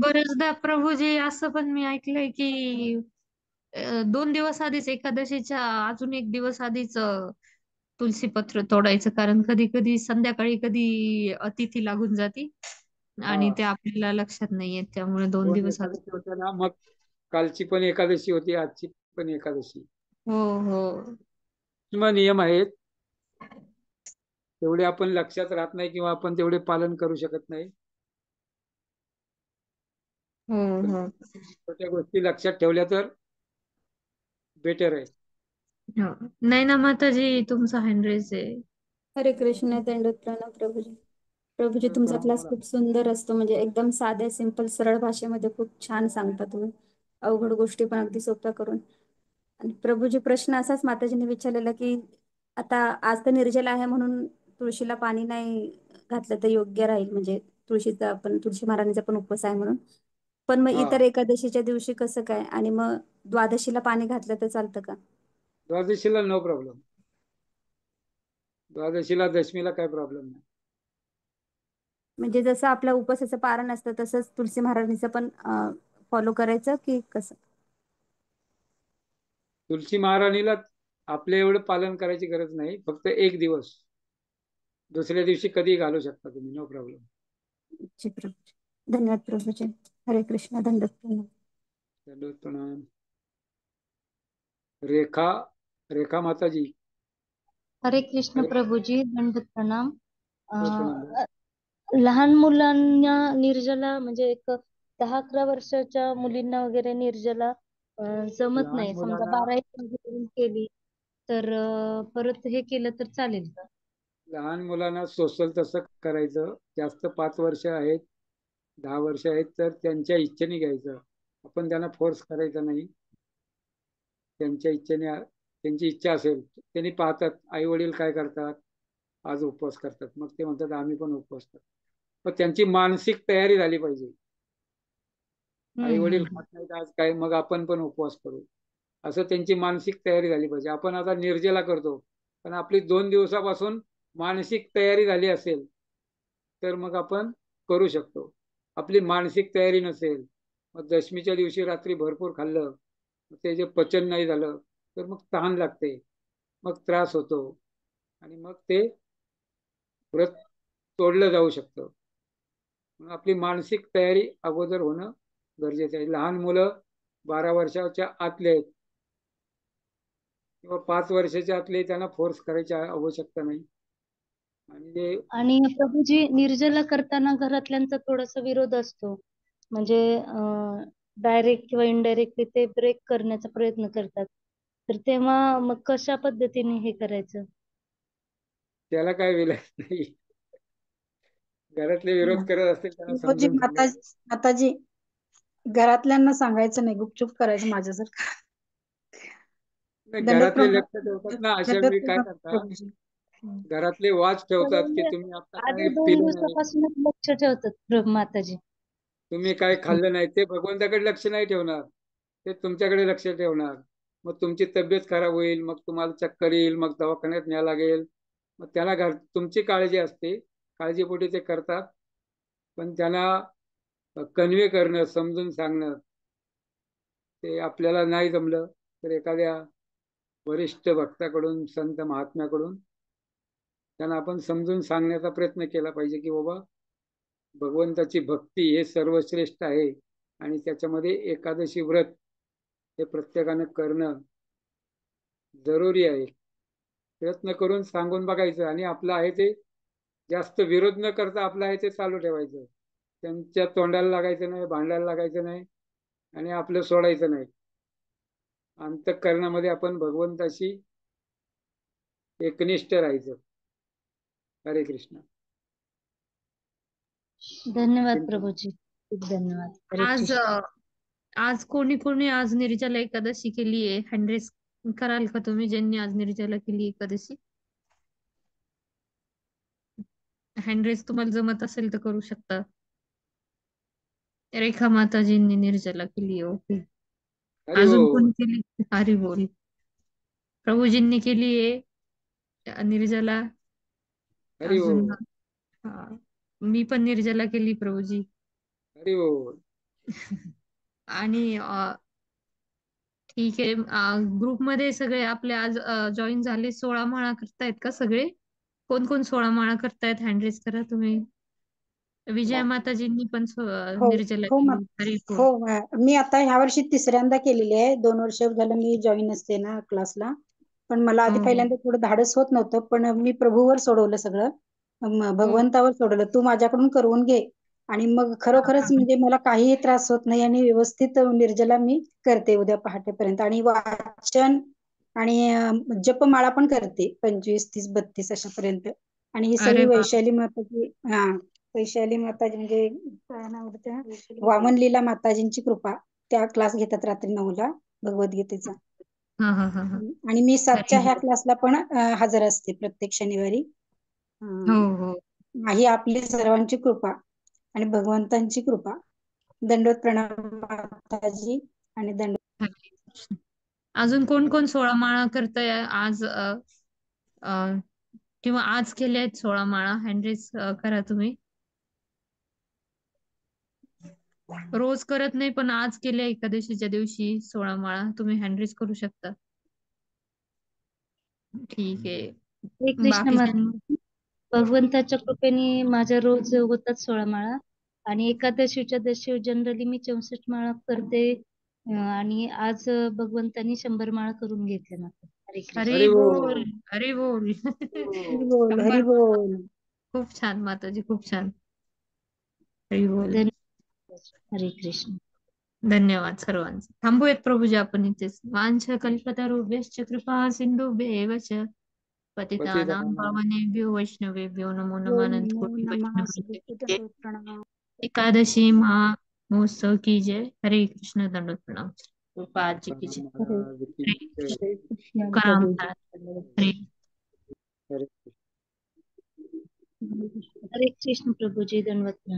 बरेचदा प्रभूजी असं पण मी ऐकलंय की 2 दिवस आधीच एकादशीच्या अजून एक दिवस आधीच तुलसी पत्र तोडायचं, कारण कधी कधी संध्याकाळी कधी अतिथी लागून जाती हा, आणि ते आपल्याला लक्षात नाही येत, त्यामुळे दोन दोन दिवस आधी. एकादशी होत्या ना, मग कालची पण एकादशी होती, आजची पण एकादशी. हो हो सूक्ष्म नियम आहेत, तेवढे आपण लक्षात राहत नाही किंवा आपण तेवढे पालन करू शकत नाही. हो पण हो छोट्या गोष्टी लक्षात ठेवल्या तर बेटर आहे. हो. नाही ना माताजी, तुमचा हँड रेस आहे. हरे कृष्ण, दंडवत प्रणाम प्रभूजी. प्रभूजी, तर तुमचा क्लास कोणाला खूप सुंदर असतो, म्हणजे एकदम साध्या सिंपल सरळ भाषेमध्ये खूप छान सांगता तुम्ही, अवघड गोष्टी पण अगदी सोप्या करून. आणि प्रभूजी, प्रश्न असाच माताजीने विचारलेला की आता आज तर निर्जला आहे म्हणून तुळशीला पाणी नाही घातलं तर योग्य राहील, म्हणजे तुळशी महाराणीचा पण उपवास आहे म्हणून. पण मग हा, इतर एकादशीच्या दिवशी कसं काय, आणि मग द्वादशीला पाणी घातलं तर चालतं का? द्वादशीला नो प्रॉब्लेम. द्वादशीला दशमीला काय प्रॉब्लेम नाही. म्हणजे जसं आपलं उपवासाचं पारण असतं तसंच तुलसी महाराणीचं पण फॉलो करायचं की कसं? तुलसी महाराणीला आपल्या एवढं पालन करायची गरज नाही, फक्त एक दिवस. दुसऱ्या दिवशी कधी घालू शकता तुम्ही, नो प्रॉब्लेम. जी प्रभूजी, धन्यवाद प्रभूजी. हरे कृष्ण, दंडवत प्रणाम. दंडवत प्रणाम. रेखा, रेखा माताजी. हरे कृष्ण हरे प्रभूजी, दंडवत प्रणाम. प्रणाम. लहान मुलांना निर्जला म्हणजे एक 10-11 वर्षाच्या मुलींना वगैरे निर्जला जमत लहान नाही. समजा मुलाला 12-1 वाजेपर्यंत केली तर परत हे केलं तर चालेल का? लहान मुलांना सोसल तसं करायचं. जास्त 5 वर्ष आहेत, 10 वर्ष आहेत तर त्यांच्या इच्छेने घ्यायचं. आपण त्यांना फोर्स करायचा नाही. त्यांच्या इच्छेने, त्यांची इच्छा असेल, त्यांनी पाहतात आई वडील काय करतात, आज उपवास करतात, मग ते म्हणतात आम्ही पण उपवास करतो. पण त्यांची मानसिक तयारी झाली पाहिजे. आई वडील हम्म. खात नाहीत आज काय, मग आपण पण उपवास करू, असं त्यांची मानसिक तयारी झाली पाहिजे. आपण आता निर्जला करतो, पण आपली 2 दिवसापासून मानसिक तयारी झाली असेल तर मग आपण करू शकतो. आपली मानसिक तयारी नसेल, मग दशमीच्या दिवशी रात्री भरपूर खाल्लं, ते जे पचन नाही झालं तर मग तहान लागते, मग त्रास होतो आणि मग ते व्रत तोडलं जाऊ शकतं. मग आपली मानसिक तयारी अगोदर होणं गरजेचं आहे. लहान मुलं 12 वर्षाच्या आतले आहेत किंवा 5 वर्षाच्या आतले, त्यांना फोर्स करायची आवश्यकता नाही. आणि जे आणि प्रभूजी, निर्जला करताना घरातल्यांचा थोडासा विरोध असतो, म्हणजे डायरेक्ट किंवा इनडायरेक्टली ते ब्रेक करण्याचा प्रयत्न करतात. तर तेव्हा मग कशा पद्धतीने हे करायचं? त्याला काय विलाज नाही. घरातले विरोध करत असतील त्यांना प्रभूजी, समजून सांगायचं. माताजी, घरातल्यांना सांगायचं नाही, गुपचूप करायचं माझ्यासारखं. नाही, दंडवत घरातले प्रणाम. लक्ष ठेवतात ना, अशा दंडवत वेळी काय प्रणाम करतात, प्रभूजी. घरातले वाच तर ठेवतात की म्हणजे तुम्ही आता आधी काय 2 पिलं नाही, दिवसापासूनच लक्ष ठेवतात माताजी. तुम्ही काय खाल्लं नाही, ते भगवंताकडे लक्ष नाही ठेवणार, ते तुमच्याकडे लक्ष ठेवणार. मग तुमची तब्येत खराब होईल, मग तुम्हाला चक्कर येईल, मग दवाखान्यात न्यायला लागेल. मग त्याला तुमची काळजी असते, काळजीपोटी ते करतात. पण त्यांना कन्वे करणं, समजून सांगणं, ते आपल्याला नाही जमलं तर एखाद्या वरिष्ठ भक्ताकडून, संत महात्म्याकडून त्यांना आपण समजून सांगण्याचा प्रयत्न केला पाहिजे की बाबा, भगवंताची भक्ती हे सर्वश्रेष्ठ आहे आणि त्याच्यामध्ये एकादशी व्रत हे प्रत्येकानं करणं जरुरी आहे. प्रयत्न करून सांगून बघायचं आणि आपलं आहे ते जास्त विरोध न करता आपलं आहे ते चालू ठेवायचं. त्यांच्या तोंडाला लागायचं नाही, भांडायला लागायचं नाही आणि आपलं सोडायचं नाही. अंतःकरणामध्ये आपण भगवंताशी एकनिष्ठ राहायचं. हरे कृष्ण. धन्यवाद आणखीन कोण? प्रभूजी, खूप धन्यवाद. हरे आज कृष्ण. आज कोणी कोणी आज निर्जला एकादशी केली आहे, हँड रेस कराल का तुम्ही, ज्यांनी आज निर्जला केली एकादशी? हँड तुम्हाला जमत असेल तर करू शकता. रेखा माताजींनी निर्जला केली. ओके. हरी अजून बोल. कोणी केली? हरी बोल. प्रभूजींनी केली आहे निर्जला. हरी अजून बोल. हा, मी पण निर्जला केली प्रभूजी. हरी बोल. आणि ठीक आहे. ग्रुपमध्ये सगळे आपले आज जॉईन झाले. 16 माळा करतायत का सगळे? कोण कोण 16 माळा करतायत? हँड करा तुम्ही. विजया माताजींनी पण हो निर्जला हो केली. हरी बोल. हो मी आता ह्या वर्षी तिसऱ्यांदा केलेली आहे. 2 वर्ष झालं मी जॉईन असते ना क्लासला. पण मला हो आधी हो पहिल्यांदा थोडं धाडस होत नव्हतं, पण मी प्रभूवर सोडवलं सगळं. हो. भगवंतावर सोडवलं, तू माझ्याकडून करवून घे. आणि मग हा, हा, खरोखरच म्हणजे मला काहीही त्रास होत नाही आणि व्यवस्थित निर्जला मी करते उद्या पहाटेपर्यंत. आणि वाचन आणि जपमाळा पण करते 25, 30, 32 अशापर्यंत. आणि ही अरे सगळी वा. वैशाली माताची, वैशाली माताजी म्हणजे काय नाव होतं, वामन लीला माताजींची कृपा. त्या क्लास घेतात रात्री 9ला भगवद्गीतेचा. हा हा हा हा. आणि मी हरी 7च्या ह्या बोल. क्लासला पण हजर असते प्रत्येक शनिवारी. हो अं, हो. ही आपली सर्वांची कृपा आणि भगवंतांची कृपा. दंडवत प्रणाम माताजी. आणि हरे कृष्ण. अजून कोण कोण 16 माळा करताय आज? अ, किंवा आज केल्या आहेत 16 माळा? हँड करा तुम्ही. रोज करत नाही पण आज केल्या एकादशीच्या दिवशी 16 माळा. तुम्ही हँड करू शकता. ठीक आहे. हरे कृष्ण बाकीच्या माता. भगवंताच्या कृपेने माझ्या रोज होतात 16 माळा. आणि एकादशीच्या दिवशी जनरली मी 64 माळा करते. आणि आज भगवंतानी 100 माळा करून घेतल्या माता. हरे कृष्ण. हरी हरी बोल. बोल. हरी बोल. हरी बोल, 100 हरी माळा. बोल. खूप छान माताजी, खूप छान. हरी बोल. धन्यवाद. हरे कृष्ण. धन्यवाद सर्वांचे. थांबूयात प्रभूजी आपण इथेच. वांछ कल्पतरुभ्यश्च कृपा सिंधुभ्येव च पतितानां पतितानां पावनेभ्यो वैष्णवेभ्यो नमो ओम नमः. अनंत नमो कोटि नमः. वैष्णव वृंद की जय. दंडवत प्रणाम. एकादशी महोत्सव की जय. हरे कृष्ण. दंडोत प्रणाम. कृपा जी की जय. महाराज की हरे जय. कृष्ण. हरे कृष्ण तुकाराम प्रभूजी. महाराज. हरे हरे हरे कृष्ण प्रभूजी. दंडवत प्रणाम.